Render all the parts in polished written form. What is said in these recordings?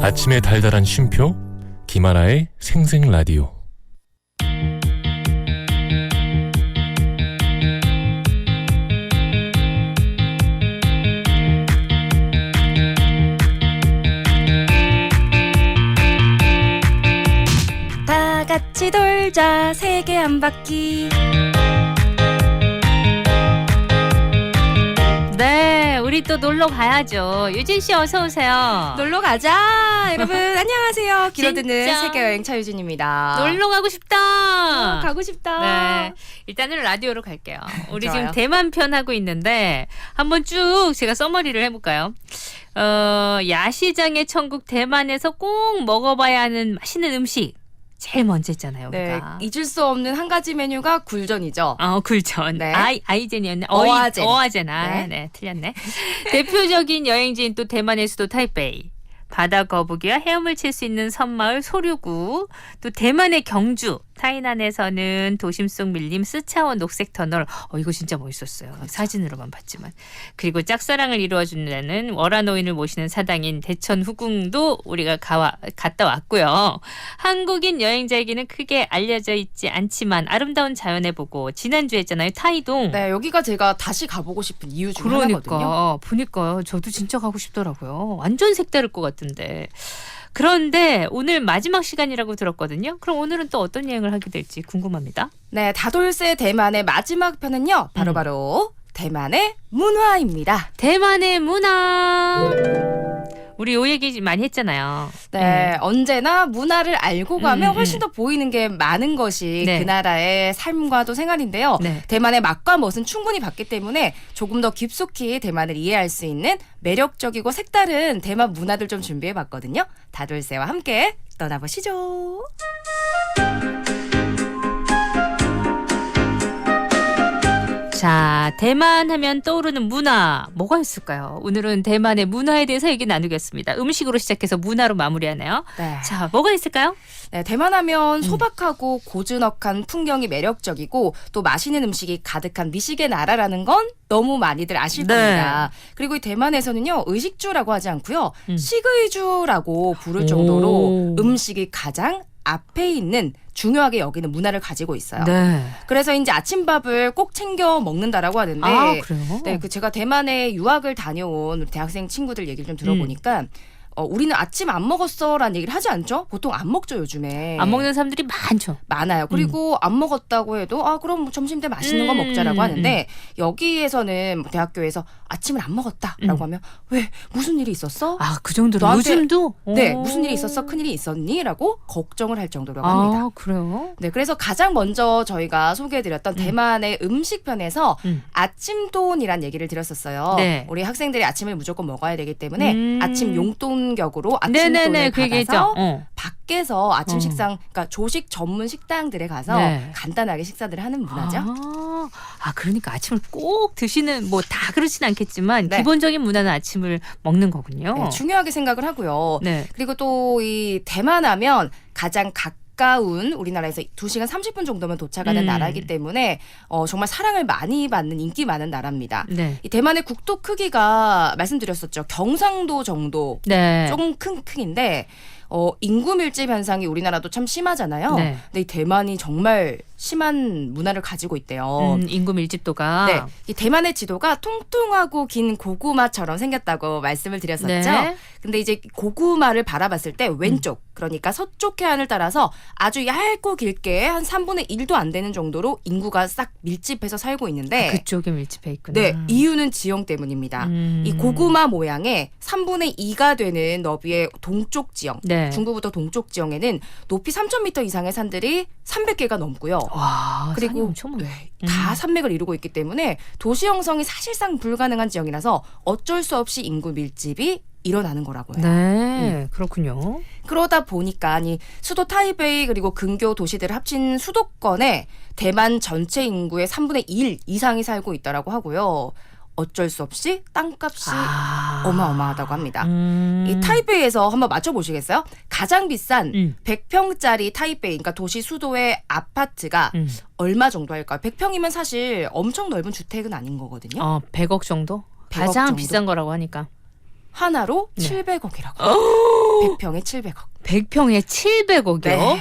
아침의 달달한 쉼표 김하나의 생생라디오. 다 같이 돌자 세계 한 바퀴. 네, 우리 또 놀러 가야죠. 유진 씨 어서 오세요. 놀러 가자. 여러분 안녕하세요. 길어드는 진짜? 세계여행 차유진입니다. 놀러 가고 싶다. 가고 싶다. 네, 일단은 라디오로 갈게요. 우리 좋아요. 지금 대만 편 하고 있는데 한번 쭉 제가 서머리를 해볼까요? 야시장의 천국 대만에서 꼭 먹어봐야 하는 맛있는 음식 제일 먼저 했잖아요. 네, 우리가. 잊을 수 없는 한 가지 메뉴가 굴전이죠. 굴전. 네. 아이젠이었네. 어아젠. 어아젠. 네, 틀렸네. 대표적인 여행지인 또 대만의 수도 타이베이. 바다 거북이와 헤엄을 칠 수 있는 섬마을 소류구, 또 대만의 경주, 타이난에서는 도심 속 밀림 스차원 녹색 터널, 이거 진짜 멋있었어요. 사진으로만 봤지만. 그리고 짝사랑을 이루어주는 월화노인을 모시는 사당인 대천 후궁도 우리가 갔다 왔고요. 한국인 여행자에게는 크게 알려져 있지 않지만 아름다운 자연에 보고 지난주에 했잖아요. 타이동. 네, 여기가 제가 다시 가보고 싶은 이유 중 하나거든요. 그러니까 보니까 저도 진짜 가고 싶더라고요. 완전 색다를 것 같은데. 그런데 오늘 마지막 시간이라고 들었거든요. 그럼 오늘은 또 어떤 여행을 하게 될지 궁금합니다. 네, 다돌세 대만의 마지막 편은요. 바로 대만의 문화입니다. 대만의 문화. 우리 요 얘기 많이 했잖아요. 네, 언제나 문화를 알고 가면 훨씬 더 보이는 게 많은 것이 네. 그 나라의 삶과 또 생활인데요. 네. 대만의 맛과 멋은 충분히 봤기 때문에 조금 더 깊숙이 대만을 이해할 수 있는 매력적이고 색다른 대만 문화들 좀 준비해봤거든요. 다돌세와 함께 떠나보시죠. 자, 대만 하면 떠오르는 문화 뭐가 있을까요? 오늘은 대만의 문화에 대해서 얘기 나누겠습니다. 음식으로 시작해서 문화로 마무리하네요. 네. 자, 뭐가 있을까요? 네, 대만하면 소박하고 고즈넉한 풍경이 매력적이고 또 맛있는 음식이 가득한 미식의 나라라는 건 너무 많이들 아실 네. 겁니다. 그리고 이 대만에서는요, 의식주라고 하지 않고요, 식의주라고 부를 정도로 음식이 가장 앞에 있는 중요하게 여기는 문화를 가지고 있어요. 네. 그래서 이제 아침밥을 꼭 챙겨 먹는다라고 하는데, 그래요? 네, 제가 대만에 유학을 다녀온 우리 대학생 친구들 얘기를 좀 들어보니까. 우리는 아침 안 먹었어라는 얘기를 하지 않죠? 보통 안 먹죠, 요즘에. 안 먹는 사람들이 많죠. 많아요. 그리고 안 먹었다고 해도 그럼 뭐 점심 때 맛있는 거 먹자라고 하는데 여기에서는 뭐 대학교에서 아침을 안 먹었다라고 하면 왜 무슨 일이 있었어? 그 정도로 너한테- 요즘도? 네, 오. 무슨 일이 있었어? 큰일이 있었니? 라고 걱정을 할 정도라고 합니다. 그래요? 네, 그래서 가장 먼저 저희가 소개해드렸던 대만의 음식편에서 아침돈이란 얘기를 드렸었어요. 네. 우리 학생들이 아침을 무조건 먹어야 되기 때문에 아침 용돈격으로 네네네, 아침돈을 그 얘기했죠. 받아서 밖에서 아침 식상, 그러니까 조식 전문 식당들에 가서 네. 간단하게 식사들을 하는 문화죠. 그러니까 아침을 꼭 드시는, 뭐 다 그렇진 않겠지만 네. 기본적인 문화는 아침을 먹는 거군요. 네, 중요하게 생각을 하고요. 네. 그리고 또 이 대만 하면 가장 가까운 우리나라에서 2시간 30분 정도면 도착하는 나라이기 때문에 정말 사랑을 많이 받는 인기 많은 나라입니다. 네. 이 대만의 국토 크기가 말씀드렸었죠. 경상도 정도 네. 조금 큰 크기인데 인구 밀집 현상이 우리나라도 참 심하잖아요. 네. 근데 이 대만이 정말 심한 문화를 가지고 있대요. 인구 밀집도가. 네, 이 대만의 지도가 통통하고 긴 고구마처럼 생겼다고 말씀을 드렸었죠. 네. 근데 이제 고구마를 바라봤을 때 왼쪽, 그러니까 서쪽 해안을 따라서 아주 얇고 길게 한 3분의 1도 안 되는 정도로 인구가 싹 밀집해서 살고 있는데 그쪽에 밀집해 있구나. 네, 이유는 지형 때문입니다. 이 고구마 모양의 3분의 2가 되는 너비의 동쪽 지형, 네. 중부부터 동쪽 지형에는 높이 3,000m 이상의 산들이 300개가 넘고요. 와, 산이 그리고 엄청 많네. 다 산맥을 이루고 있기 때문에 도시 형성이 사실상 불가능한 지형이라서 어쩔 수 없이 인구 밀집이 일어나는 거라고 해요. 네, 그렇군요. 그러다 보니까 이 수도 타이베이 그리고 근교 도시들을 합친 수도권에 대만 전체 인구의 3분의 1 이상이 살고 있다라고 하고요. 어쩔 수 없이 땅값이 어마어마하다고 합니다. 이 타이베이에서 한번 맞춰보시겠어요? 가장 비싼 100평짜리 타이베이, 그러니까 도시 수도의 아파트가 얼마 정도 할까요? 100평이면 사실 엄청 넓은 주택은 아닌 거거든요. 100억 정도? 100억 가장 정도? 비싼 거라고 하니까. 하나로 네. 700억이라고. 100평에 700억. 100평에 700억이요? 네.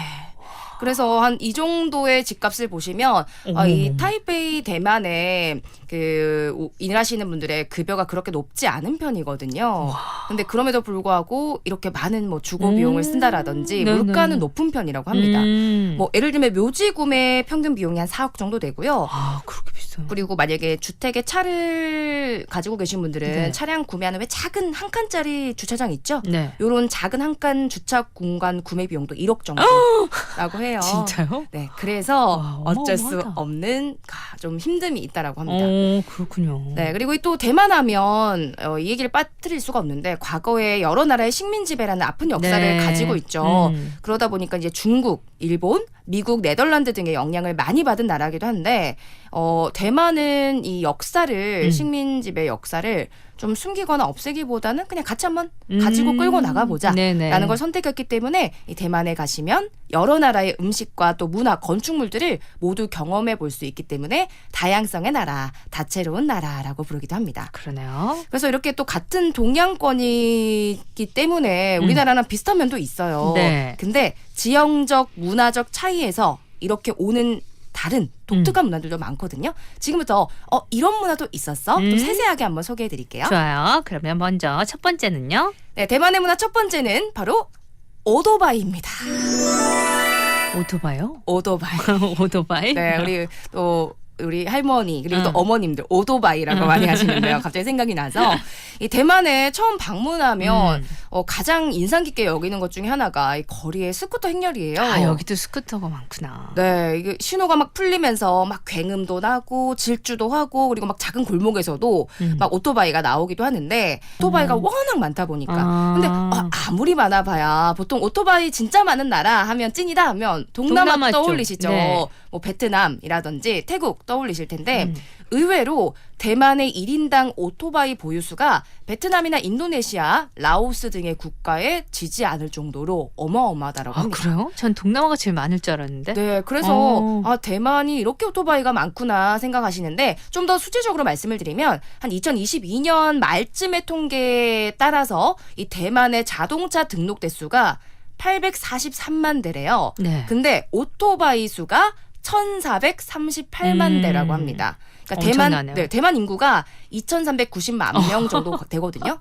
그래서 한 이 정도의 집값을 보시면 이 타이베이 대만에 그 일하시는 분들의 급여가 그렇게 높지 않은 편이거든요. 근데 그럼에도 불구하고 이렇게 많은 뭐 주거 비용을 쓴다라든지 네네. 물가는 높은 편이라고 합니다. 뭐 예를 들면 묘지 구매 평균 비용이 한 4억 정도 되고요. 아, 그렇게 비싸요? 그리고 만약에 주택에 차를 가지고 계신 분들은 네. 차량 구매하는 왜 작은 한 칸짜리 주차장 있죠? 네. 요런 작은 한 칸 주차 공간 구매 비용도 1억 정도라고 해요. 진짜요? 네, 그래서 와, 어쩔 수 어마어마하다. 없는 좀 힘듦이 있다라고 합니다. 그렇군요. 네, 그리고 또 대만 하면 이 얘기를 빠뜨릴 수가 없는데 과거에 여러 나라의 식민 지배라는 아픈 역사를 네. 가지고 있죠. 그러다 보니까 이제 중국, 일본, 미국, 네덜란드 등의 영향을 많이 받은 나라이기도 한데 대만은 이 역사를 식민 지배 역사를 좀 숨기거나 없애기보다는 그냥 같이 한번 가지고 끌고 나가보자라는 걸 선택했기 때문에 이 대만에 가시면 여러 나라의 음식과 또 문화, 건축물들을 모두 경험해 볼 수 있기 때문에 다양성의 나라, 다채로운 나라라고 부르기도 합니다. 그러네요. 그래서 이렇게 또 같은 동양권이기 때문에 우리나라랑 비슷한 면도 있어요. 네. 근데 지형적, 문화적 차이에서 이렇게 오는 다른 독특한 문화들도 많거든요. 지금부터 이런 문화도 있었어? 좀 세세하게 한번 소개해 드릴게요. 좋아요. 그러면 먼저 첫 번째는요. 네, 대만의 문화 첫 번째는 바로 오토바이입니다. 오토바이요? 오토바이. 오토바이? 네, 우리 할머니 그리고 또 어머님들 오토바이라고 많이 하시는데요. 갑자기 생각이 나서 이 대만에 처음 방문하면 가장 인상 깊게 여기는 것 중에 하나가 이 거리의 스쿠터 행렬이에요. 아, 여기도 스쿠터가 많구나. 네, 이게 신호가 막 풀리면서 막 굉음도 나고 질주도 하고 그리고 막 작은 골목에서도 막 오토바이가 나오기도 하는데 오토바이가 워낙 많다 보니까 근데 아무리 많아봐야 보통 오토바이 진짜 많은 나라 하면 찐이다 하면 동남아 동남아 쪽. 떠올리시죠. 네. 뭐 베트남이라든지 태국 떠올리실 텐데 의외로 대만의 1인당 오토바이 보유수가 베트남이나 인도네시아, 라오스 등의 국가에 지지 않을 정도로 어마어마하다라고 아, 합니다. 그래요? 전 동남아가 제일 많을 줄 알았는데. 네, 그래서 대만이 이렇게 오토바이가 많구나 생각하시는데 좀 더 수치적으로 말씀을 드리면 한 2022년 말쯤의 통계에 따라서 이 대만의 자동차 등록 대수가 843만 대래요. 네. 근데 오토바이 수가 1,438만 대라고 합니다. 그러니까 엄청나네요. 대만 인구가 2,390만 명 정도 되거든요.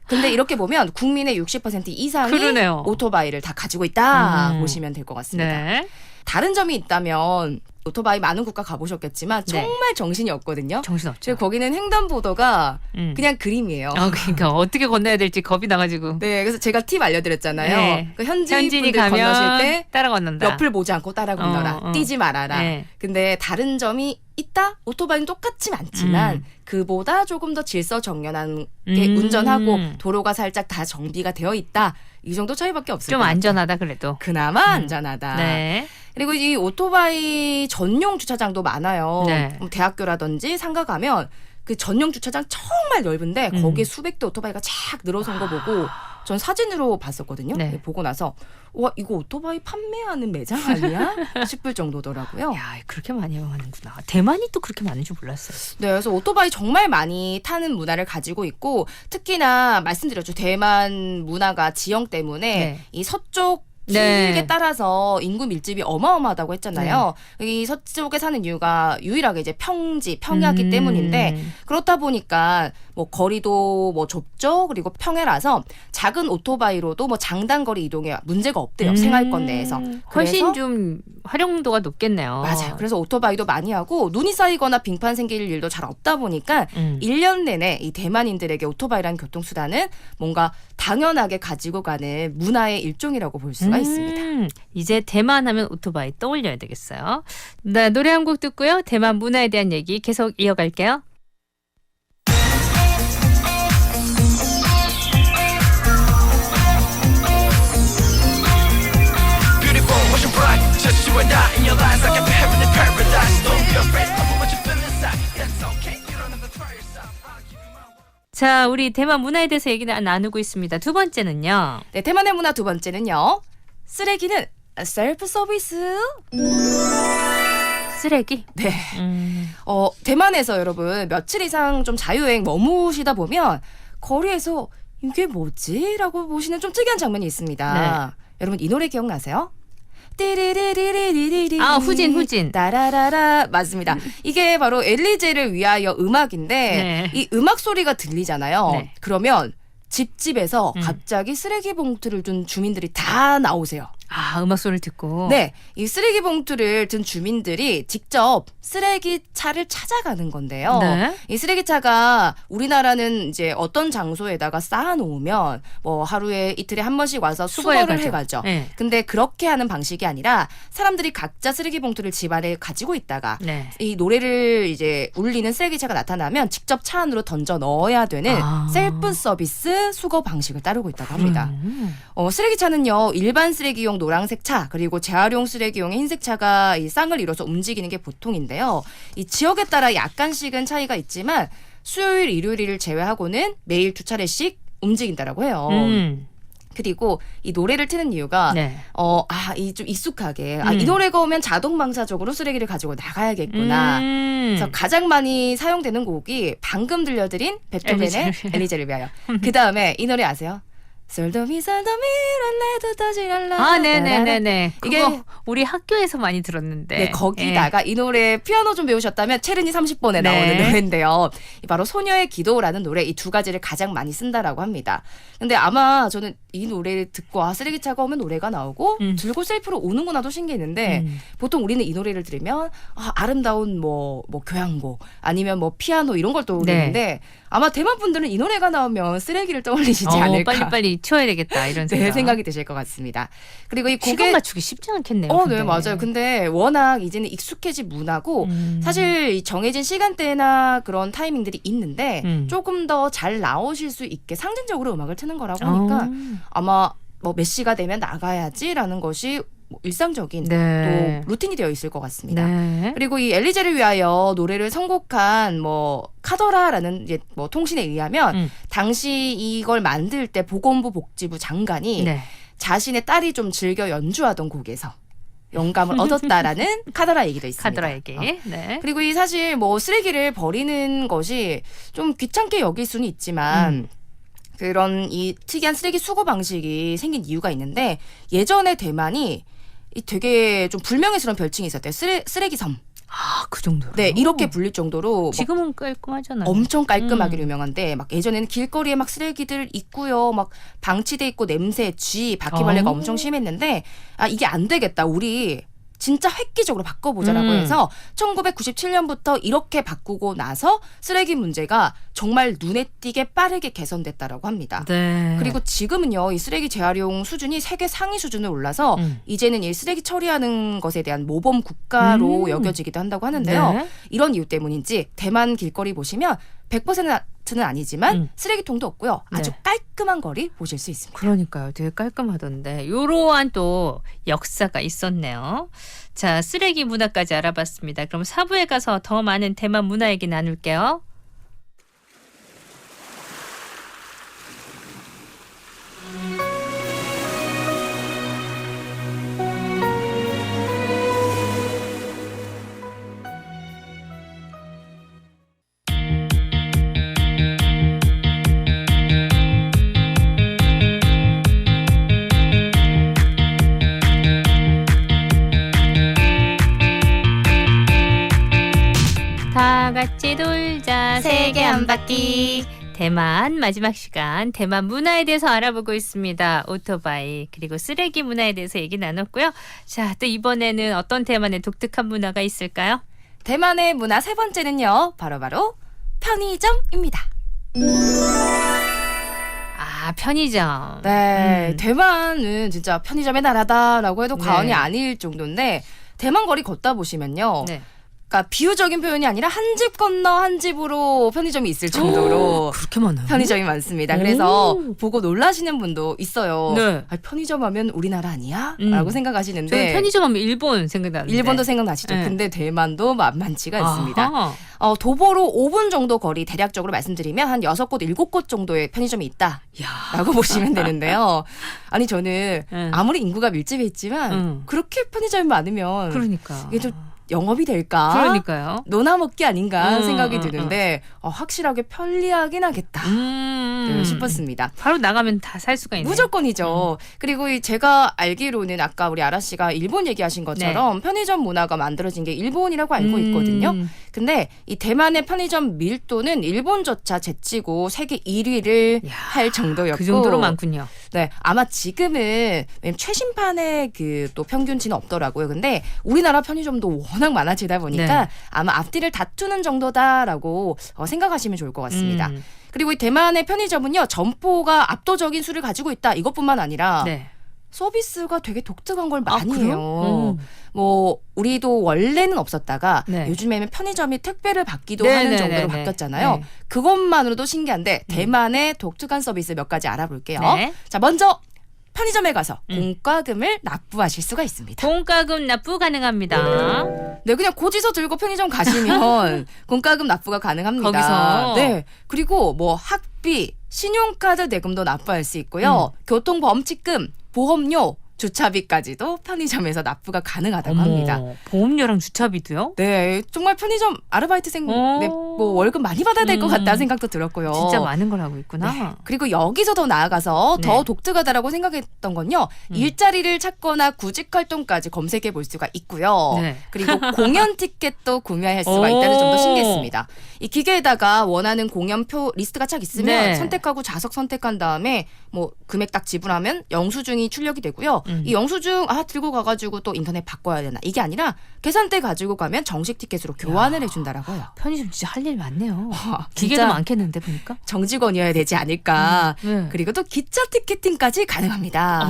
근데 이렇게 보면 국민의 60% 이상이 그러네요. 오토바이를 다 가지고 있다 보시면 될 것 같습니다. 네. 다른 점이 있다면 오토바이 많은 국가 가보셨겠지만 네. 정말 정신이 없거든요. 정신없죠. 그리고 거기는 횡단보도가 그냥 그림이에요. 그러니까 어떻게 건너야 될지 겁이 나가지고. 네, 그래서 제가 팁 알려드렸잖아요. 네. 그 현지인 현진이 분들 가면 건너실 때 따라 건넌다. 옆을 보지 않고 따라 건너라. 뛰지 말아라. 네. 근데 다른 점이 있다? 오토바이는 똑같진 않지만 그보다 조금 더 질서정연하게 운전하고 도로가 살짝 다 정비가 되어 있다. 이 정도 차이밖에 없을 좀 것 같아요. 안전하다 그래도. 그나마 안전하다. 네. 그리고 이 오토바이 전용 주차장도 많아요. 네. 대학교라든지 상가 가면 그 전용 주차장 정말 넓은데 거기에 수백 대 오토바이가 쫙 늘어선 거 보고 전 사진으로 봤었거든요. 네. 보고 나서 와 이거 오토바이 판매하는 매장 아니야? 싶을 정도더라고요. 야, 그렇게 많이 하는구나. 대만이 또 그렇게 많은 줄 몰랐어요. 네, 그래서 오토바이 정말 많이 타는 문화를 가지고 있고 특히나 말씀드렸죠. 대만 문화가 지형 때문에 네. 이 서쪽 네. 지역에 따라서 인구 밀집이 어마어마하다고 했잖아요. 이 서쪽에 사는 이유가 유일하게 이제 평지, 평야기 때문인데 그렇다 보니까 뭐 거리도 뭐 좁죠. 그리고 평야라서 작은 오토바이로도 뭐 장단거리 이동에 문제가 없대요. 생활권 내에서. 훨씬 그래서 좀 활용도가 높겠네요. 맞아요. 그래서 오토바이도 많이 하고 눈이 쌓이거나 빙판 생길 일도 잘 없다 보니까 1년 내내 이 대만인들에게 오토바이라는 교통수단은 뭔가 당연하게 가지고 가는 문화의 일종이라고 볼 수가 있습니다. 이제 대만 하면 오토바이 떠올려야 되겠어요. 네, 노래 한 곡 듣고요. 대만 문화에 대한 얘기 계속 이어갈게요. Just you and I in your lies like a heaven in paradise. Don't be afraid of what you feel inside. That's okay. You don't have to try yourself. I'll give you my word. 자, 우리 대만 문화에 대해서 얘기 나누고 있습니다. 두 번째는요. 네, 대만의 문화 두 번째는요. 쓰레기는 셀프 서비스. 쓰레기? 네. 대만에서 여러분 며칠 이상 좀 자유여행 머무시다 보면 거리에서 이게 뭐지? 라고 보시는 좀 특이한 장면이 있습니다. 여러분 이 노래 기억나세요? 띠리리리리리리리. 후진. 따라라라. 맞습니다. 이게 바로 엘리제를 위하여 음악인데 네. 이 음악 소리가 들리잖아요. 네. 그러면 집집에서 갑자기 쓰레기 봉투를 둔 주민들이 다 나오세요. 아, 음악 소리를 듣고. 네, 이 쓰레기 봉투를 든 주민들이 직접 쓰레기차를 찾아가는 건데요. 네. 이 쓰레기차가 우리나라는 이제 어떤 장소에다가 쌓아놓으면 뭐 하루에 이틀에 한 번씩 와서 수거를 해가죠. 네. 근데 그렇게 하는 방식이 아니라 사람들이 각자 쓰레기 봉투를 집안에 가지고 있다가 네. 이 노래를 이제 울리는 쓰레기차가 나타나면 직접 차 안으로 던져 넣어야 되는 셀프 서비스 수거 방식을 따르고 있다고 합니다. 쓰레기차는요 일반 쓰레기용 노란색 차 그리고 재활용 쓰레기용의 흰색 차가 이 쌍을 이뤄서 움직이는 게 보통인데요. 이 지역에 따라 약간씩은 차이가 있지만 수요일, 일요일을 제외하고는 매일 2차례씩 움직인다라고 해요. 그리고 이 노래를 트는 이유가 네. 이 좀 익숙하게 이 노래가 오면 자동 방사적으로 쓰레기를 가지고 나가야겠구나. 그래서 가장 많이 사용되는 곡이 방금 들려드린 베토벤의 엘리제를 위하여. 그 다음에 이 노래 아세요? 솔도미 랄레도 더지랄라. 아, 네네네네. 이게 그거 우리 학교에서 많이 들었는데. 네, 거기다가 이 노래 피아노 좀 배우셨다면 체르니 30번에 나오는 노래인데요. 바로 소녀의 기도라는 노래 이 두 가지를 가장 많이 쓴다라고 합니다. 근데 아마 저는 이 노래를 듣고 쓰레기차가 오면 노래가 나오고 들고 셀프로 오는구나도 신기했는데 보통 우리는 이 노래를 들으면 아름다운 뭐 교향곡 아니면 뭐 피아노 이런 걸 떠오르는데 아마 대만 분들은 이 노래가 나오면 쓰레기를 떠올리시지 않을까. 빨리 치워야 되겠다 이런 생각. 네, 생각이 드실 것 같습니다. 그리고 이 시간 곡의 맞추기 쉽지 않겠네요. 네, 맞아요. 근데 워낙 이제는 익숙해진 문화고 사실 이 정해진 시간대나 그런 타이밍들이 있는데 조금 더 잘 나오실 수 있게 상징적으로 음악을 트는 거라고 하니까 아마 뭐 몇 시가 되면 나가야지라는 것이 뭐 일상적인 네. 또 루틴이 되어 있을 것 같습니다. 네. 그리고 이 엘리제를 위하여 노래를 선곡한 뭐 카더라라는 이제 뭐 통신에 의하면 당시 이걸 만들 때 보건부 복지부 장관이 네. 자신의 딸이 좀 즐겨 연주하던 곡에서 영감을 얻었다라는 카더라 얘기도 있습니다. 카더라 얘기. 네. 그리고 이 사실 뭐 쓰레기를 버리는 것이 좀 귀찮게 여길 수는 있지만 그런 이 특이한 쓰레기 수거 방식이 생긴 이유가 있는데 예전에 대만이 이 되게 좀 불명예스러운 별칭이 있었대요. 쓰레기 섬. 아, 그 정도로. 네, 이렇게 불릴 정도로 뭐 지금은 깔끔하잖아요. 엄청 깔끔하게 유명한데 막 예전에는 길거리에 막 쓰레기들 있고요. 막 방치돼 있고 냄새, 쥐, 바퀴벌레가 엄청 심했는데 이게 안 되겠다. 우리 진짜 획기적으로 바꿔보자라고 해서 1997년부터 이렇게 바꾸고 나서 쓰레기 문제가 정말 눈에 띄게 빠르게 개선됐다라고 합니다. 네. 그리고 지금은요, 이 쓰레기 재활용 수준이 세계 상위 수준을 올라서 이제는 이 쓰레기 처리하는 것에 대한 모범 국가로 여겨지기도 한다고 하는데요. 네. 이런 이유 때문인지 대만 길거리 보시면 100%는 아니지만 쓰레기통도 없고요. 아주 네. 깔끔한 거리 보실 수 있습니다. 그러니까요. 되게 깔끔하던데. 요러한 또 역사가 있었네요. 자, 쓰레기 문화까지 알아봤습니다. 그럼 4부에 가서 더 많은 대만 문화 얘기 나눌게요. 다 같이 돌자 세계 한 바퀴. 대만 마지막 시간 대만 문화에 대해서 알아보고 있습니다. 오토바이 그리고 쓰레기 문화에 대해서 얘기 나눴고요. 자, 또 이번에는 어떤 대만의 독특한 문화가 있을까요? 대만의 문화 세 번째는요. 바로 편의점입니다. 아, 편의점. 네, 대만은 진짜 편의점의 나라다라고 해도 네. 과언이 아닐 정도인데 대만 거리 걷다 보시면요. 네. 그러니까 비유적인 표현이 아니라 한 집 건너 한 집으로 편의점이 있을 정도로 그렇게 많아요? 편의점이 많습니다. 그래서 보고 놀라시는 분도 있어요. 네. 편의점 하면 우리나라 아니야? 라고 생각하시는데 저는 편의점 하면 일본 생각나는데. 일본도 생각나시죠? 네. 근데 대만도 만만치가 않습니다. 아하. 도보로 5분 정도 거리 대략적으로 말씀드리면 한 6곳, 7곳 정도의 편의점이 있다라고 보시면 되는데요. 아니 저는 아무리 인구가 밀집해 있지만 그렇게 편의점이 많으면 그러니까. 이게 좀 영업이 될까? 그러니까요. 노나 먹기 아닌가 음, 생각이 드는데 확실하게 편리하긴 하겠다 싶었습니다. 바로 나가면 다 살 수가 있네요. 무조건이죠. 그리고 제가 알기로는 아까 우리 아라 씨가 일본 얘기하신 것처럼 편의점 문화가 만들어진 게 일본이라고 알고 있거든요. 근데 이 대만의 편의점 밀도는 일본조차 제치고 세계 1위를 이야, 할 정도였고 그 정도로 많군요. 네, 아마 지금은 최신판의 그 또 평균치는 없더라고요. 근데 우리나라 편의점도 워낙 많아지다 보니까 네. 아마 앞뒤를 다투는 정도다라고 생각하시면 좋을 것 같습니다. 그리고 이 대만의 편의점은요, 점포가 압도적인 수를 가지고 있다. 이것뿐만 아니라 네. 서비스가 되게 독특한 걸 많이 그래요? 해요. 뭐 우리도 원래는 없었다가 네. 요즘에는 편의점이 택배를 받기도 네, 하는 네, 정도로 네, 네. 바뀌었잖아요. 네. 그것만으로도 신기한데 대만의 독특한 서비스 몇 가지 알아볼게요. 네. 자, 먼저 편의점에 가서 공과금을 납부하실 수가 있습니다. 공과금 납부 가능합니다. 네, 그냥 고지서 들고 편의점 가시면 공과금 납부가 가능합니다. 거기서? 네. 그리고 뭐 학비, 신용카드 내금도 납부할 수 있고요. 교통범칙금, 보험료, 주차비까지도 편의점에서 납부가 가능하다고 합니다. 보험료랑 주차비도요? 네, 정말 편의점 아르바이트생 오. 네, 뭐 월급 많이 받아야 될 것 같다는 생각도 들었고요. 진짜 많은 걸 하고 있구나. 네. 그리고 여기서 더 나아가서 더 네. 독특하다라고 생각했던 건요. 일자리를 찾거나 구직 활동까지 검색해 볼 수가 있고요. 네. 그리고 공연 티켓도 구매할 수가 있다는 점도 신기했습니다. 이 기계에다가 원하는 공연표 리스트가 쫙 있으면 네. 선택하고 좌석 선택한 다음에 뭐 금액 딱 지불하면 영수증이 출력이 되고요. 이 영수증 들고 가가지고 또 인터넷 바꿔야 되나 이게 아니라 계산대 가지고 가면 정식 티켓으로 교환을 해준다라고 해요. 편의점 진짜 할 일 많네요. 진짜 기계도 많겠는데 보니까. 정직원이어야 되지 않을까. 네. 그리고 또 기차 티켓팅까지 가능합니다.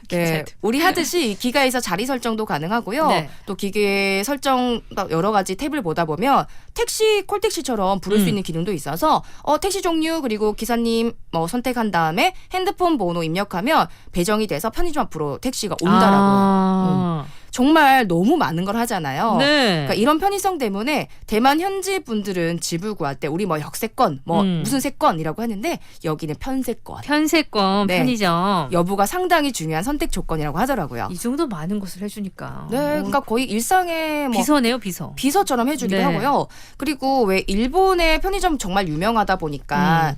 네, 우리 하듯이 기가에서 자리 설정도 가능하고요. 네. 또 기계 설정 여러 가지 탭을 보다 보면 택시 콜택시처럼 부를 수 있는 기능도 있어서 택시 종류 그리고 기사님 뭐 선택한 다음에 핸드폰 번호 입력하면 배정이 돼서 편의점 앞으로 택시가 온다라고요. 정말 너무 많은 걸 하잖아요. 네. 그러니까 이런 편의성 때문에 대만 현지 분들은 집을 구할 때 우리 뭐 역세권, 뭐 무슨 세권이라고 하는데 여기는 편세권. 편세권 네. 편의점. 여부가 상당히 중요한 선택 조건이라고 하더라고요. 이 정도 많은 것을 해주니까. 네, 그러니까 거의 일상의 뭐 비서네요, 비서. 비서처럼 해주기도 네. 하고요. 그리고 왜 일본의 편의점 정말 유명하다 보니까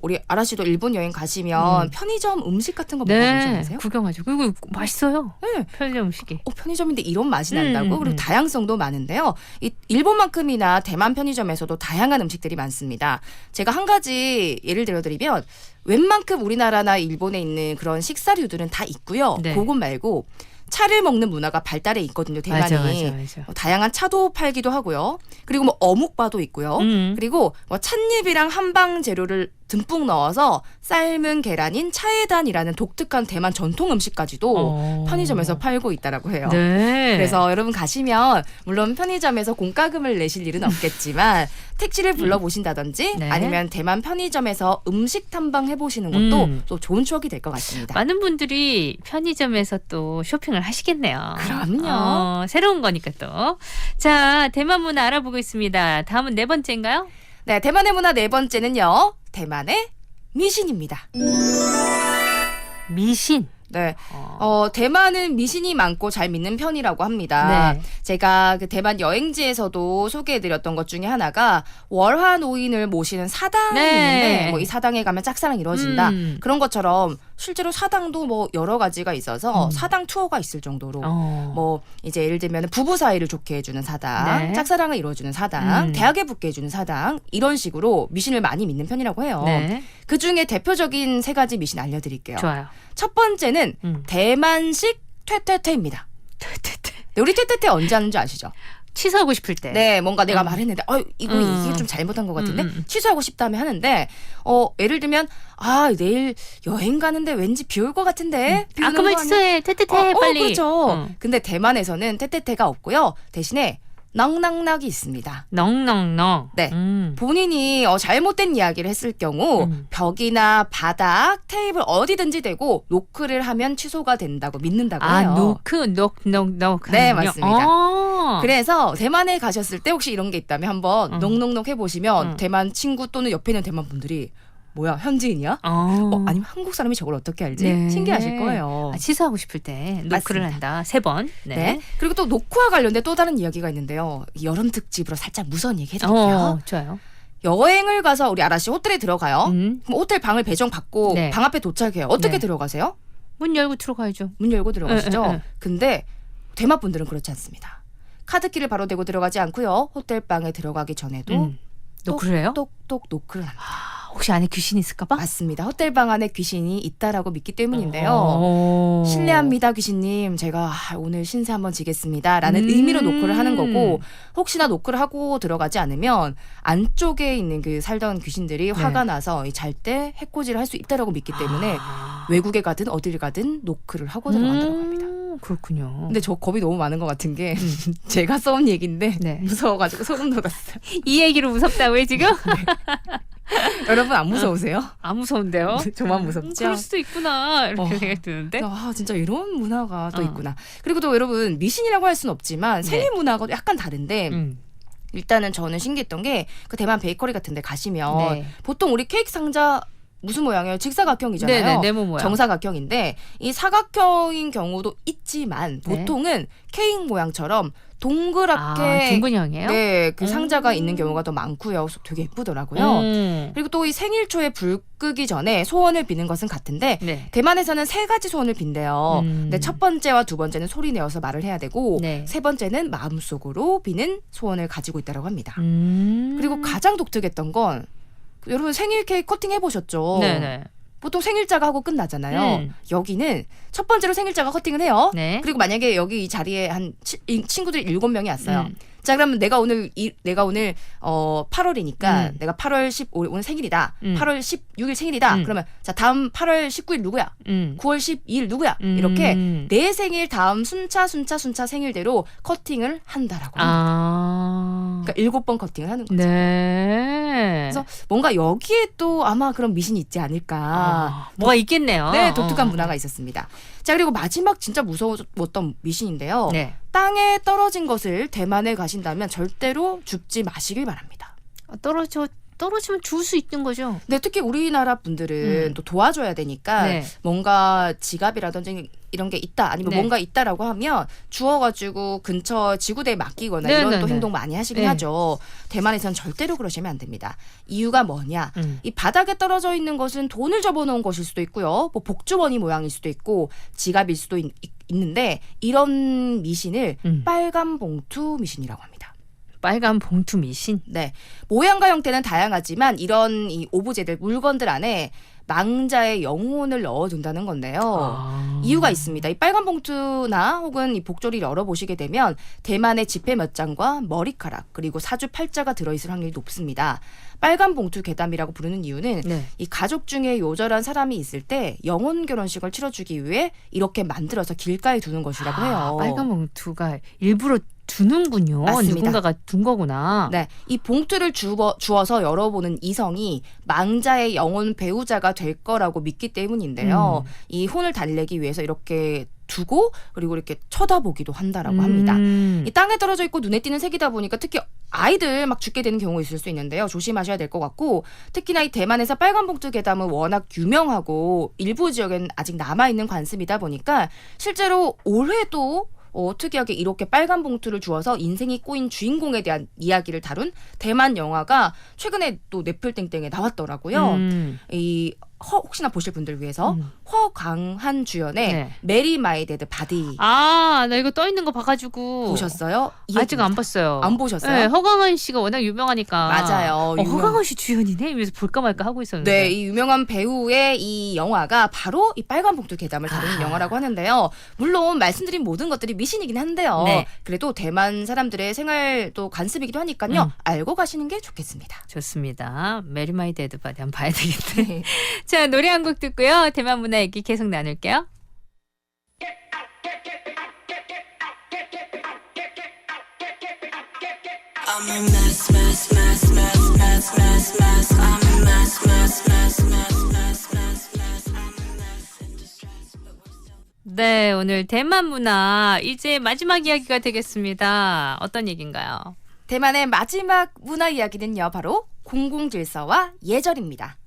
우리 아라 씨도 일본 여행 가시면 편의점 음식 같은 거 먹어보지 네, 않으세요? 구경하죠. 그리고 맛있어요. 네. 편의점 음식이. 편의점인데 이런 맛이 난다고? 그리고 다양성도 많은데요. 이 일본만큼이나 대만 편의점에서도 다양한 음식들이 많습니다. 제가 한 가지 예를 들어드리면 웬만큼 우리나라나 일본에 있는 그런 식사류들은 다 있고요. 네. 그것 말고 차를 먹는 문화가 발달해 있거든요. 대만이. 맞아. 다양한 차도 팔기도 하고요. 그리고 뭐 어묵바도 있고요. 그리고 뭐 찻잎이랑 한방 재료를 듬뿍 넣어서 삶은 계란인 차에단이라는 독특한 대만 전통 음식까지도 편의점에서 팔고 있다라고 해요. 네. 그래서 여러분 가시면 물론 편의점에서 공과금을 내실 일은 없겠지만 택시를 불러보신다든지 네. 아니면 대만 편의점에서 음식 탐방 해보시는 것도 또 좋은 추억이 될 것 같습니다. 많은 분들이 편의점에서 또 쇼핑을 하시겠네요. 그럼요. 새로운 거니까 또. 자, 대만 문화 알아보고 있습니다. 다음은 네 번째인가요? 네, 대만의 문화 네 번째는요. 대만의 미신입니다. 미신. 네. 대만은 미신이 많고 잘 믿는 편이라고 합니다. 네. 제가 그 대만 여행지에서도 소개해드렸던 것 중에 하나가 월화노인을 모시는 사당이 네. 있는데 뭐 이 사당에 가면 짝사랑 이루어진다. 음. 그런 것처럼 실제로 사당도 뭐 여러 가지가 있어서 사당 투어가 있을 정도로 뭐 이제 예를 들면 부부 사이를 좋게 해주는 사당, 네. 짝사랑을 이루어주는 사당, 대학에 붙게 해주는 사당 이런 식으로 미신을 많이 믿는 편이라고 해요. 네. 그 중에 대표적인 세 가지 미신 알려드릴게요. 좋아요. 첫 번째는 대만식 퇴퇴퇴입니다. 네, 우리 퇴퇴퇴 언제 하는 줄 아시죠? 취소하고 싶을 때. 네, 뭔가 내가 말했는데, 이게 좀 잘못한 것 같은데 취소하고 싶다면 하는데, 예를 들면 내일 여행 가는데 왠지 비 올 것 같은데. 비 오는 그만 거 아니야? 취소해. 퇴퇴퇴 빨리. 그렇죠. 근데 대만에서는 퇴퇴퇴가 없고요. 대신에 넉넉넉이 있습니다. 넉넉넉. 네. 본인이 잘못된 이야기를 했을 경우 벽이나 바닥, 테이블 어디든지 대고 노크를 하면 취소가 된다고 믿는다고 해요. 노크, 녹. 네, 맞습니다. 아. 그래서 대만에 가셨을 때 혹시 이런 게 있다면 한번 녹녹녹 해보시면 대만 친구 또는 옆에 있는 대만 분들이 뭐야 현지인이야? 아니면 한국 사람이 저걸 어떻게 알지? 네. 신기하실 거예요. 취소하고 싶을 때 노크를 맞습니다. 한다. 3번. 네. 그리고 또 노크와 관련된 또 다른 이야기가 있는데요. 여름 특집으로 살짝 무서운 얘기 해드릴게요. 좋아요. 여행을 가서 우리 아라 씨 호텔에 들어가요. 음. 그럼 호텔 방을 배정받고 네. 방 앞에 도착해요. 어떻게 네. 들어가세요? 문 열고 들어가야죠. 문 열고 들어가시죠. 응. 근데 대만 분들은 그렇지 않습니다. 카드키를 바로 대고 들어가지 않고요. 호텔 방에 들어가기 전에도 노크를 해요? 똑똑 노크를 합니다. 혹시 안에 귀신이 있을까봐? 맞습니다. 호텔 방 안에 귀신이 있다라고 믿기 때문인데요. 오. 실례합니다, 귀신님. 제가 오늘 신세 한번 지겠습니다. 라는 의미로 노크를 하는 거고, 혹시나 노크를 하고 들어가지 않으면 안쪽에 있는 그 살던 귀신들이 화가 나서 잘 때 해코지를 할 수 있다라고 믿기 때문에 외국에 가든 어딜 가든 노크를 하고 들어간다고 합니다. 그렇군요. 근데 저 겁이 너무 많은 것 같은 게 제가 써온 얘기인데 네. 무서워가지고 소름 돋았어요. 이 얘기로 무섭다고요 지금? 여러분 안 무서우세요? 안 무서운데요? 저만 무섭죠? 그럴 수도 있구나 이렇게 어. 생각 드는데. 아 진짜 이런 문화가 또 어. 있구나. 그리고 또 여러분 미신이라고 할 수는 없지만 생일 문화가 약간 다른데 일단은 저는 신기했던 게 그 대만 베이커리 같은 데 가시면 네. 보통 우리 케이크 상자 무슨 모양이에요? 직사각형이잖아요. 네네, 네모 모양. 정사각형인데 이 사각형인 경우도 있지만 네. 보통은 케이크 모양처럼 동그랗게 둥근형이에요? 네, 그 상자가 있는 경우가 더 많고요. 되게 예쁘더라고요. 그리고 또 이 생일초에 불 끄기 전에 소원을 비는 것은 같은데 네. 대만에서는 3가지 소원을 빈대요. 근데 첫 번째와 두 번째는 소리 내어서 말을 해야 되고 네. 세 번째는 마음속으로 비는 소원을 가지고 있다고 합니다. 그리고 그 가장 독특했던 건 여러분 생일 케이크 커팅 해보셨죠? 네네. 보통 생일자가 하고 끝나잖아요. 여기는 첫 번째로 생일자가 커팅을 해요. 네. 그리고 만약에 여기 이 자리에 한 친구들이 7명이 왔어요. 자, 그러면 내가 오늘 8월이니까 내가 8월 15일 오늘 생일이다. 8월 16일 생일이다. 그러면 자, 다음 8월 19일 누구야? 9월 12일 누구야? 이렇게 내 생일 다음 순차 생일대로 커팅을 한다라고 합니다. 그러니까 7번 커팅을 하는 거죠. 네. 그래서 뭔가 여기에 또 아마 그런 미신이 있지 않을까. 뭐가 있겠네요. 네, 독특한 문화가 있었습니다. 자, 그리고 마지막 진짜 무서웠던 미신인데요. 네. 땅에 떨어진 것을 대만에 가신다면 절대로 줍지 마시길 바랍니다. 떨어지면 줄 수 있는 거죠. 근데 특히 우리나라 분들은 또 도와줘야 되니까 네. 뭔가 지갑이라든지 이런 게 있다 아니면 네. 뭔가 있다라고 하면 주워가지고 근처 지구대에 맡기거나 네, 이런 네, 또 네. 행동 많이 하시긴 네. 하죠. 대만에서는 절대로 그러시면 안 됩니다. 이유가 뭐냐? 이 바닥에 떨어져 있는 것은 돈을 접어놓은 것일 수도 있고요. 뭐 복주머니 모양일 수도 있고 지갑일 수도 있는데 이런 미신을 빨간 봉투 미신이라고 합니다. 빨간 봉투 미신. 네. 모양과 형태는 다양하지만 이런 이 오브제들 물건들 안에 망자의 영혼을 넣어둔다는 건데요. 이유가 있습니다. 이 빨간 봉투나 혹은 이 복조리를 열어보시게 되면 대만의 지폐 몇 장과 머리카락 그리고 사주팔자가 들어있을 확률이 높습니다. 빨간 봉투 괴담이라고 부르는 이유는 네. 이 가족 중에 요절한 사람이 있을 때 영혼 결혼식을 치러주기 위해 이렇게 만들어서 길가에 두는 것이라고 해요. 빨간 봉투가 일부러 두는군요. 맞습니다. 누군가가 둔 거구나. 네, 이 봉투를 주어서 열어보는 이성이 망자의 영혼 배우자가 될 거라고 믿기 때문인데요. 이 혼을 달래기 위해서 이렇게 두고 그리고 이렇게 쳐다보기도 한다라고 합니다. 이 땅에 떨어져 있고 눈에 띄는 색이다 보니까 특히 아이들 막 죽게 되는 경우 있을 수 있는데요. 조심하셔야 될 것 같고 특히나 이 대만에서 빨간 봉투 괴담은 워낙 유명하고 일부 지역엔 아직 남아있는 관습이다 보니까 실제로 올해도 특이하게 이렇게 빨간 봉투를 주어서 인생이 꼬인 주인공에 대한 이야기를 다룬 대만 영화가 최근에 또 넷플땡땡에 나왔더라고요. 혹시나 보실 분들 위해서 허광한 주연의 네. 메리 마이 데드 바디 나 이거 떠 있는 거 봐가지고 보셨어요? 이 아직 안 얘기입니다. 봤어요. 안 보셨어요? 네, 허광한 씨가 워낙 유명하니까. 맞아요. 허광한 씨 주연이네. 이러면서 볼까 말까 하고 있었는데. 네, 이 유명한 배우의 이 영화가 바로 이 빨간 봉투 괴담을 다루는 영화라고 하는데요. 물론 말씀드린 모든 것들이 미신이긴 한데요. 네. 그래도 대만 사람들의 생활도 관습이기도 하니까요. 알고 가시는 게 좋겠습니다. 좋습니다. 메리 마이 데드 바디 한번 봐야 되겠네. 자, 노래 한 곡 듣고요. 대만 문화 얘기 계속 나눌게요. I'm a mess, mess, mess, mess, mess, mess, mess. I'm a mess, mess, mess, mess, mess, mess, mess. I'm a mess in distress, but we're still. 네, 오늘 대만 문화 이제 마지막 이야기가 되겠습니다. 어떤 얘기인가요? 대만의 마지막 문화 이야기는요. 바로 공공질서와 예절입니다.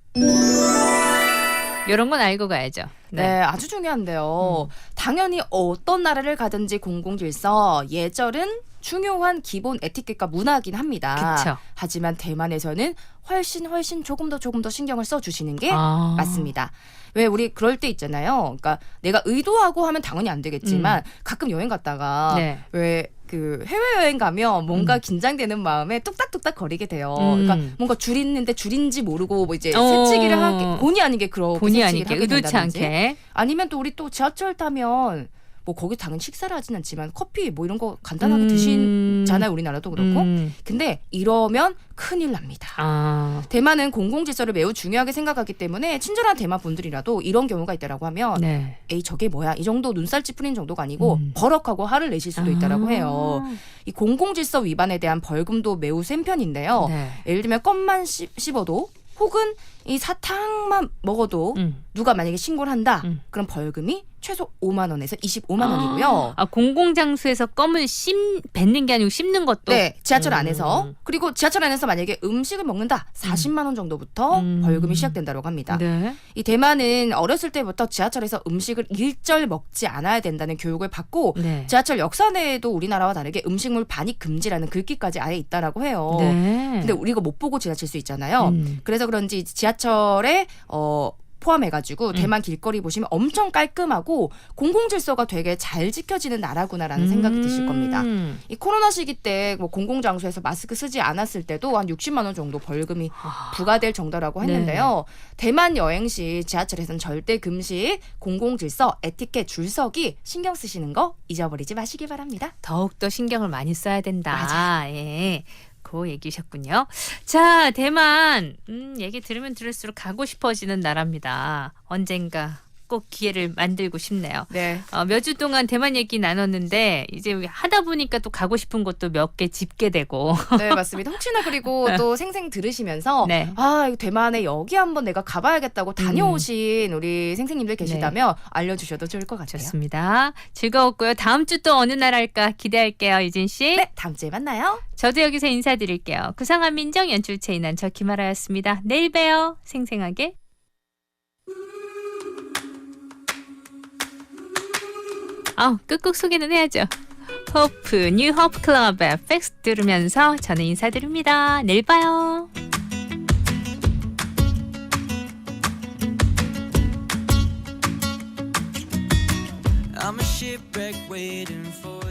이런 건 알고 가야죠. 네, 아주 중요한데요. 당연히 어떤 나라를 가든지 공공질서, 예절은 중요한 기본 에티켓과 문화이긴 합니다. 그쵸. 하지만 대만에서는 훨씬 조금 더 신경을 써주시는 게 아. 맞습니다. 왜 우리 그럴 때 있잖아요. 그러니까 내가 의도하고 하면 당연히 안 되겠지만 가끔 여행 갔다가 네. 왜 그 해외여행 가면 뭔가 긴장되는 마음에 뚝딱뚝딱 거리게 돼요. 그러니까 뭔가 줄이는데 줄인지 모르고 뭐 이제 새치기를 하게 본의 아니게 그러고 본의 새치기를 아니게 하게 의도치 된다든지. 않게. 아니면 또 우리 또 지하철 타면 뭐 거기 당연히 식사를 하진 않지만 커피 뭐 이런 거 간단하게 드시잖아요. 우리나라도 그렇고. 근데 이러면 큰일 납니다. 아. 대만은 공공질서를 매우 중요하게 생각하기 때문에 친절한 대만 분들이라도 이런 경우가 있다라고 하면 네. 에이 저게 뭐야 이 정도 눈살 찌푸린 정도가 아니고 버럭하고 화를 내실 수도 있다라고 해요. 이 공공질서 위반에 대한 벌금도 매우 센 편인데요. 네. 예를 들면 껌만 씹어도 혹은 이 사탕만 먹어도 누가 만약에 신고를 한다. 그럼 벌금이 최소 5만 원에서 25만 원이고요. 아, 공공장소에서 껌을 뱉는 게 아니고 씹는 것도. 네, 지하철 안에서. 그리고 지하철 안에서 만약에 음식을 먹는다. 40만 원 정도부터 벌금이 시작된다고 합니다. 네. 이 대만은 어렸을 때부터 지하철에서 음식을 일절 먹지 않아야 된다는 교육을 받고 네. 지하철 역사 내에도 우리나라와 다르게 음식물 반입 금지라는 글귀까지 아예 있다라고 해요. 네. 근데 우리가 못 보고 지나칠 수 있잖아요. 그래서 그런지 지하철에 포함해가지고 대만 길거리 보시면 엄청 깔끔하고 공공질서가 되게 잘 지켜지는 나라구나라는 생각이 드실 겁니다. 이 코로나 시기 때 뭐 공공장소에서 마스크 쓰지 않았을 때도 한 60만 원 정도 벌금이 부과될 정도라고 했는데요. 대만 여행 시 지하철에서는 절대 금식, 공공질서, 에티켓, 줄서기 신경 쓰시는 거 잊어버리지 마시기 바랍니다. 더욱더 신경을 많이 써야 된다. 예. 그 얘기셨군요. 자, 대만. 얘기 들으면 들을수록 가고 싶어지는 나라입니다. 언젠가 꼭 기회를 만들고 싶네요. 네. 몇 주 동안 대만 얘기 나눴는데 이제 하다 보니까 또 가고 싶은 곳도 몇 개 짚게 되고. 네, 맞습니다. 혹시나 그리고 또 생생 들으시면서 네. 아, 이거 대만에 여기 한번 내가 가봐야겠다고 다녀오신 우리 생생님들 계시다면 알려주셔도 좋을 것 같아요. 좋습니다. 즐거웠고요. 다음 주 또 어느 나라일까 기대할게요, 유진 씨. 네, 다음 주에 만나요. 저도 여기서 인사드릴게요. 구상한 민정 연출 최인한 저 김아라였습니다. 내일 봬요. 생생하게. 끝곡 소개는 해야죠. 호프, 뉴 호프 클럽의 팩스 들으면서 저는 인사드립니다. 내일 봐요. I'm a shipwreck waiting for